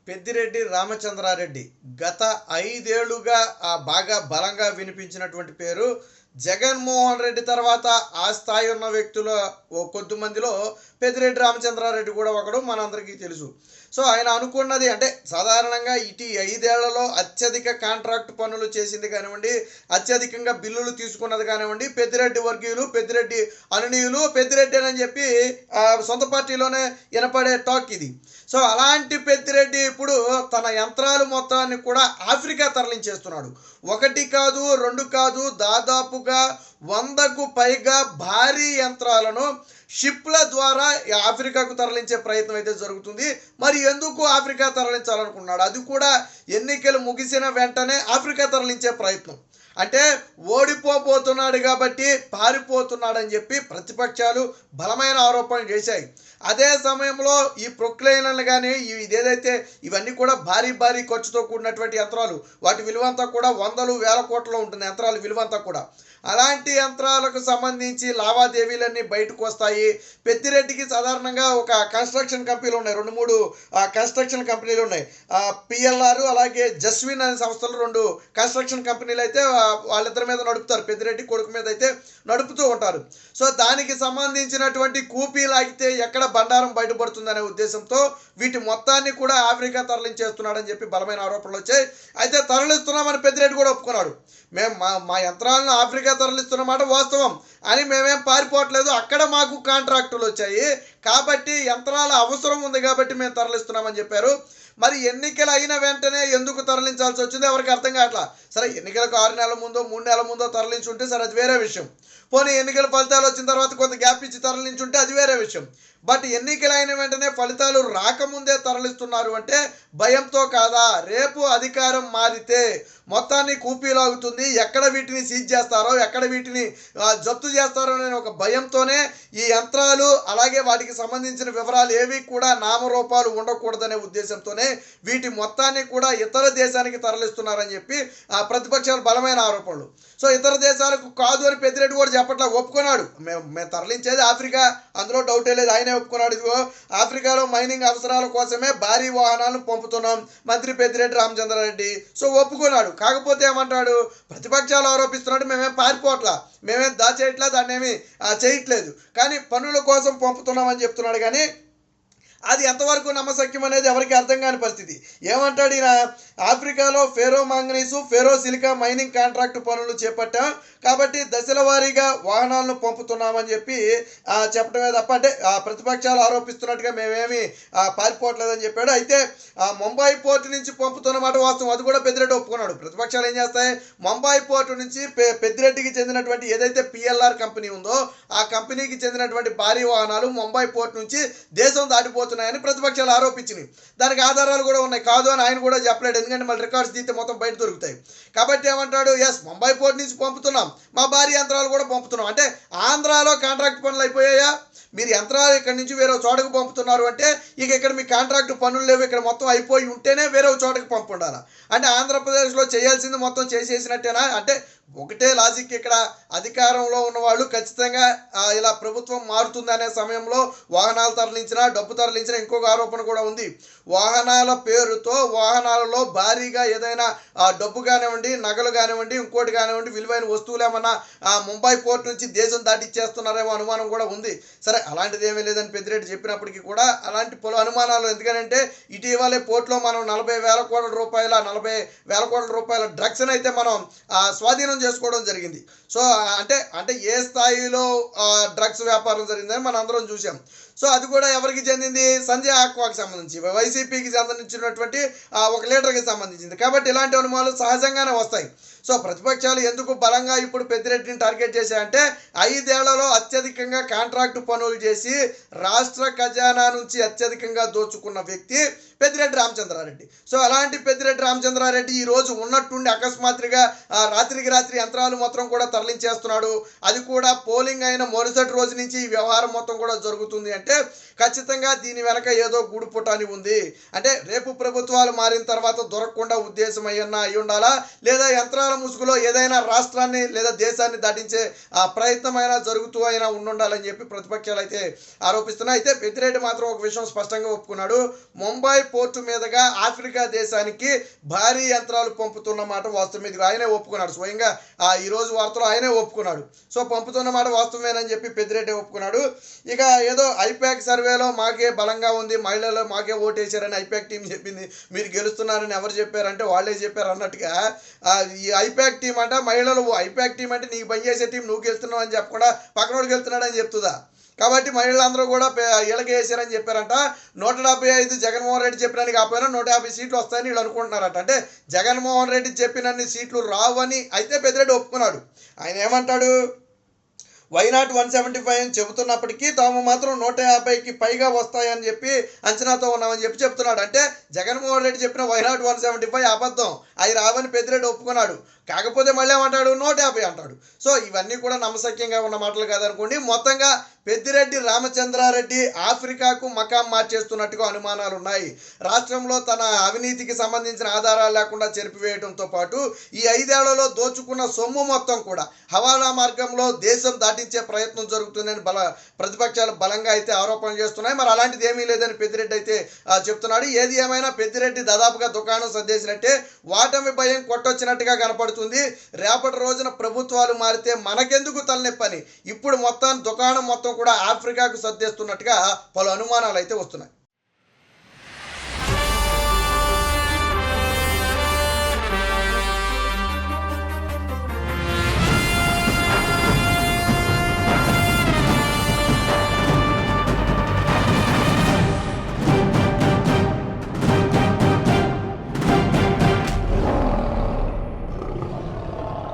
పెద్దిరెడ్డి రామచంద్రారెడ్డి గత 5 ఏళ్లుగా బాగా బలంగా వినిపించినటువంటి పేరు. జగన్మోహన్ రెడ్డి తర్వాత ఆ స్థాయి ఉన్న వ్యక్తుల కొద్దిమందిలో పెద్దిరెడ్డి రామచంద్రారెడ్డి కూడా ఒకడు, మనందరికీ తెలుసు. సో ఆయన అనుకున్నది అంటే సాధారణంగా ఇటు 5 ఏళ్లలో అత్యధిక కాంట్రాక్ట్ పనులు చేసింది కానివ్వండి, అత్యధికంగా బిల్లులు తీసుకున్నది కానివ్వండి, పెద్దిరెడ్డి వర్గీయులు, పెద్దిరెడ్డి అనునీయులు, పెద్దిరెడ్డి అని చెప్పి సొంత పార్టీలోనే వినపడే టాక్ ఇది. సో అలాంటి పెద్దిరెడ్డి ఇప్పుడు తన యంత్రాలు మొత్తాన్ని కూడా ఆఫ్రికా తరలించేస్తున్నాడు. ఒకటి కాదు, రెండు కాదు, దాదాపుగా 100కు పైగా భారీ యంత్రాలను షిప్ల ద్వారా ఆఫ్రికాకు తరలించే ప్రయత్నం అయితే జరుగుతుంది. మరి ఎందుకు ఆఫ్రికా తరలించాలనుకున్నాడు? అది కూడా ఎన్నికలు ముగిసిన వెంటనే ఆఫ్రికా తరలించే ప్రయత్నం. అంటే ఓడిపోబోతున్నాడు కాబట్టి పారిపోతున్నాడని చెప్పి ప్రతిపక్షాలు బలమైన ఆరోపణలు చేశాయి. అదే సమయంలో ఈ ప్రొక్లైన్లను కానీ ఇదేదైతే ఇవన్నీ కూడా భారీ భారీ ఖర్చుతో కూడినటువంటి యంత్రాలు, వాటి విలువంతా కూడా వందలు వేల కోట్లలో ఉంటుంది యంత్రాల విలువంతా కూడా. అలాంటి యంత్రాలకు సంబంధించి లావాదేవీలన్నీ బయటకు వస్తాయి. పెద్దిరెడ్డికి సాధారణంగా ఒక కన్స్ట్రక్షన్ కంపెనీలు ఉన్నాయి, 2-3 కన్స్ట్రక్షన్ కంపెనీలు ఉన్నాయి. పిఎల్ఆర్ అలాగే జస్విన్ అనే సంస్థలు 2 కన్స్ట్రక్షన్ కంపెనీలు అయితే వాళ్ళిద్దరి మీద నడుపుతారు, పెద్దిరెడ్డి కొడుకు మీద అయితే నడుపుతూ ఉంటారు. సో దానికి సంబంధించినటువంటి కూపీ లాగితే ఎక్కడ బండారం బయటపడుతుందనే ఉద్దేశంతో వీటి మొత్తాన్ని కూడా ఆఫ్రికా తరలించేస్తున్నాడని చెప్పి బలమైన ఆరోపణలు వచ్చాయి. అయితే తరలిస్తున్నామని పెద్దిరెడ్డి కూడా ఒప్పుకున్నాడు. మేము మా యంత్రాలను ఆఫ్రికా తరలిస్తున్నమాట వాస్తవం అని, మేమేం పారిపోవట్లేదు, అక్కడ మాకు కాంట్రాక్టులు వచ్చాయి కాబట్టి యంత్రాల అవసరం ఉంది కాబట్టి మేము తరలిస్తున్నామని చెప్పారు. మరి ఎన్నికలు అయిన వెంటనే ఎందుకు తరలించాల్సి వచ్చిందో ఎవరికి అర్థం కావట్లా. సరే, ఎన్నికలకు 6 నెలల ముందో 3 నెలల ముందో తరలించుంటే సరే అది వేరే విషయం. పోనీ ఎన్నికల ఫలితాలు వచ్చిన తర్వాత కొంత గ్యాప్ ఇచ్చి తరలించుంటే అది వేరే విషయం. బట్ ఎన్నికలు అయిన వెంటనే ఫలితాలు రాకముందే తరలిస్తున్నారు అంటే భయంతో కాదా? రేపు అధికారం మారితే మొత్తాన్ని కూపీలాగుతుంది, ఎక్కడ వీటిని సీజ్ చేస్తారో, ఎక్కడ వీటిని జప్తు చేస్తారో అనే ఒక భయంతోనే ఈ యంత్రాలు అలాగే వాటికి సంబంధించిన వివరాలు ఏవి కూడా నామరూపాలు ఉండకూడదనే ఉద్దేశంతోనే వీటి మొత్తాన్ని కూడా ఇతర దేశానికి తరలిస్తున్నారని చెప్పి ప్రతిపక్షాలు బలమైన ఆరోపణలు. సో ఇతర దేశాలకు కాదు అని పెద్దిరెడ్డి కూడా చెప్పట్లా, ఒప్పుకున్నాడు. మేము తరలించేది ఆఫ్రికా, అందులో డౌటే లేదు, ఆయనే ఒప్పుకున్నాడు. ఇదిగో ఆఫ్రికాలో మైనింగ్ అవసరాల కోసమే భారీ వాహనాలను పంపుతున్నాం మంత్రి పెద్దిరెడ్డి రామచంద్రారెడ్డి. సో ఒప్పుకున్నాడు. కాకపోతే ఏమంటాడు, ప్రతిపక్షాలు ఆరోపిస్తున్నాడు మేమేం పారిపోవట్లా, మేమేం దాచేయట్లా, దాన్ని ఏమి చేయట్లేదు, కానీ పనుల కోసం పంపుతున్నామని చెప్తున్నాడు. కానీ అది ఎంతవరకు నమ్మశక్యం అనేది ఎవరికి అర్థం కాని పరిస్థితి. ఏమంటాడు ఈయన, ఆఫ్రికాలో ఫెరో మాంగనీసు, ఫెరో సిలికా మైనింగ్ కాంట్రాక్టు పనులు చేపట్టాం కాబట్టి దశల వారీగా వాహనాలను పంపుతున్నామని చెప్పి చెప్పడమే తప్ప, అంటే ప్రతిపక్షాలు ఆరోపిస్తున్నట్టుగా మేమేమి పారిపోవట్లేదని చెప్పాడు. అయితే ముంబై పోర్టు నుంచి పంపుతున్నమాట వాస్తవం, అది కూడా పెద్దిరెడ్డి ఒప్పుకున్నాడు. ప్రతిపక్షాలు ఏం చేస్తాయి, ముంబై పోర్టు నుంచి పెద్దిరెడ్డికి చెందినటువంటి ఏదైతే పిఎల్ఆర్ కంపెనీ ఉందో ఆ కంపెనీకి చెందినటువంటి భారీ వాహనాలు ముంబై పోర్టు నుంచి దేశం దాటిపోతున్నాయని ప్రతిపక్షాలు ఆరోపించినాయి. దానికి ఆధారాలు కూడా ఉన్నాయి, కాదు అని ఆయన కూడా చెప్పలేడు, ఎందుకంటే మళ్ళీ రికార్డ్స్ తీస్తే మొత్తం బయట దొరుకుతాయి. కాబట్టి ఏమంటాడు, ఎస్ ముంబై పోర్ట్ నుంచి పంపుతున్నాం, మా భారీ యంత్రాలు కూడా పంపుతున్నాం. అంటే ఆంధ్రాలో కాంట్రాక్ట్ పనులు అయిపోయాయా? మీరు యంత్రాలు ఇక్కడి నుంచి వేరే చోటకు పంపుతున్నారు అంటే ఇక ఇక్కడ మీ కాంట్రాక్ట్ పనులు లేవు, ఇక్కడ మొత్తం అయిపోయి ఉంటేనే వేరే చోటకు పంపు ఉండాలా? అంటే ఆంధ్రప్రదేశ్లో చేయాల్సింది మొత్తం చేసేసినట్టేనా? అంటే ఒకటే లాజిక్, ఇక్కడ అధికారంలో ఉన్నవాళ్ళు ఖచ్చితంగా ఇలా ప్రభుత్వం మారుతుందనే సమయంలో వాహనాలు తరలించినా, డబ్బు తరలించినా. ఇంకొక ఆరోపణ కూడా ఉంది, వాహనాల పేరుతో వాహనాలలో భారీగా ఏదైనా డబ్బు కానివ్వండి, నగలు కానివ్వండి, ఇంకోటి కానివ్వండి, విలువైన వస్తువులు ఏమన్నా ముంబై పోర్ట్ నుంచి దేశం దాటిచ్చేస్తున్నారేమో అనుమానం కూడా ఉంది. సరే, అలాంటిది ఏమీ లేదని పెద్దిరెడ్డి చెప్పినప్పటికీ కూడా అలాంటి పలు అనుమానాలు. ఎందుకంటే ఇటీవలే పోర్టులో మనం 40,000 కోట్ల రూపాయల డ్రగ్స్ని అయితే మనం స్వాధీనం చేసుకోవడం జరిగింది. సో అంటే ఏ స్థాయిలో డ్రగ్స్ వ్యాపారం జరిగిందని మనం అందరం చూసాం. సో అది కూడా ఎవరికి చెందింది, సంజయ్ ఆక్వాకి సంబంధించి, వైసీపీకి సంబంధించినటువంటి ఒక లీడర్కి సంబంధించింది. కాబట్టి ఇలాంటి అనుమానాలు సహజంగానే వస్తాయి. సో ప్రతిపక్షాలు ఎందుకు బలంగా ఇప్పుడు పెద్దిరెడ్డిని టార్గెట్ చేశాయంటే 5 ఏళ్లలో అత్యధికంగా కాంట్రాక్టు పనులు చేసి రాష్ట్ర ఖజానా నుంచి అత్యధికంగా దోచుకున్న వ్యక్తి పెద్దిరెడ్డి రామచంద్రారెడ్డి. సో అలాంటి పెద్దిరెడ్డి రామచంద్రారెడ్డి ఈరోజు ఉన్నట్టుండి అకస్మాత్తుగా రాత్రికి రాత్రి యంత్రాలు మొత్తం కూడా తరలించేస్తున్నాడు. అది కూడా పోలింగ్ అయిన మరుసటి రోజు నుంచి ఈ వ్యవహారం మొత్తం కూడా జరుగుతుంది అంటే ఖచ్చితంగా దీని వెనక ఏదో గూడు పుటాని ఉంది. అంటే రేపు ప్రభుత్వాలు మారిన తర్వాత దొరకకుండా ఉద్దేశం అయి ఉండాలా, లేదా యంత్రాల ముసుగులో ఏదైనా రాష్ట్రాన్ని లేదా దేశాన్ని దాటించే ఆ ప్రయత్నమైనా జరుగుతూ అయినా ఉండాలని చెప్పి ప్రతిపక్షాలు అయితే ఆరోపిస్తున్నాయి. అయితే పెద్దిరెడ్డి మాత్రం ఒక విషయం స్పష్టంగా ఒప్పుకున్నాడు. ముంబై పోర్టు మీదుగా ఆఫ్రికా దేశానికి భారీ యంత్రాలు పంపుతున్న మాట వాస్తవం. ఇది ఆయనే ఒప్పుకున్నాడు స్వయంగా. ఈరోజు వార్తలో ఆయనే ఒప్పుకున్నాడు. సో పంపుతున్న మాట వాస్తవమేనని చెప్పి పెద్దిరెడ్డి ఒప్పుకున్నాడు. ఇక ఏదో ఐపాక్ సర్వేలో మాకే బలంగా ఉంది, మహిళలు మాకే ఓటేశారని ఐపాక్ టీం చెప్పింది. మీరు గెలుస్తున్నారని ఎవరు చెప్పారంటే వాళ్ళే చెప్పారు అన్నట్టుగా ఈ ఐపాక్ టీం అంట మహిళలు, ఐపాక్ టీం అంటే నీకు పనిచేసే టీం నువ్వు గెలుస్తున్నావు అని చెప్పకుండా పక్కనోడు గెలుస్తున్నాడని చెప్తుందా. కాబట్టి మహిళలందరూ కూడా ఇళ్ళకి వేసారని చెప్పారంట. 175 జగన్మోహన్ రెడ్డి చెప్పినానికి కాకపోయినా 150 సీట్లు వస్తాయని వీళ్ళు అనుకుంటున్నారట. అంటే జగన్మోహన్ రెడ్డి చెప్పినన్ని సీట్లు రావని అయితే పెద్దిరెడ్డి ఒప్పుకున్నాడు. ఆయన ఏమంటాడు, వైనాట్ 175 అని చెబుతున్నప్పటికీ తాము మాత్రం 150కి పైగా వస్తాయని చెప్పి అంచనాతో ఉన్నామని చెప్పి చెప్తున్నాడు. అంటే జగన్మోహన్ రెడ్డి చెప్పిన వైనాట్ 175 అబద్ధం, అవి రావని పెద్దిరెడ్డి ఒప్పుకున్నాడు. కాకపోతే మళ్ళీ ఏమంటాడు, 150 అంటాడు. సో ఇవన్నీ కూడా నమ్మశక్యంగా ఉన్న మాటలు కాదనుకోండి. మొత్తంగా పెద్దిరెడ్డి రామచంద్రారెడ్డి ఆఫ్రికాకు మకాం మార్చేస్తున్నట్టుగా అనుమానాలు ఉన్నాయి. రాష్ట్రంలో తన అవినీతికి సంబంధించిన ఆధారాలు లేకుండా చెరిపివేయడంతో పాటు ఈ 5 ఏళ్లలో దోచుకున్న సొమ్ము మొత్తం కూడా హవాలా మార్గంలో దేశం దాటించే ప్రయత్నం జరుగుతుందని ప్రతిపక్షాలు బలంగా అయితే ఆరోపణలు చేస్తున్నాయి. మరి అలాంటిది ఏమీ లేదని పెద్దిరెడ్డి అయితే చెప్తున్నాడు. ఏది ఏమైనా పెద్దిరెడ్డి దాదాపుగా దుకాణం సర్దేసినట్టే, వాటమి భయం కొట్టొచ్చినట్టుగా కనపడుతుంది. రేపటి రోజున ప్రభుత్వాలు మారితే మనకెందుకు తలనొప్పని ఇప్పుడు మొత్తం దుకాణం మొత్తం కూడా ఆఫ్రికాకు సర్దేస్తున్నట్టుగా పలు అనుమానాలు అయితే వస్తున్నాయి.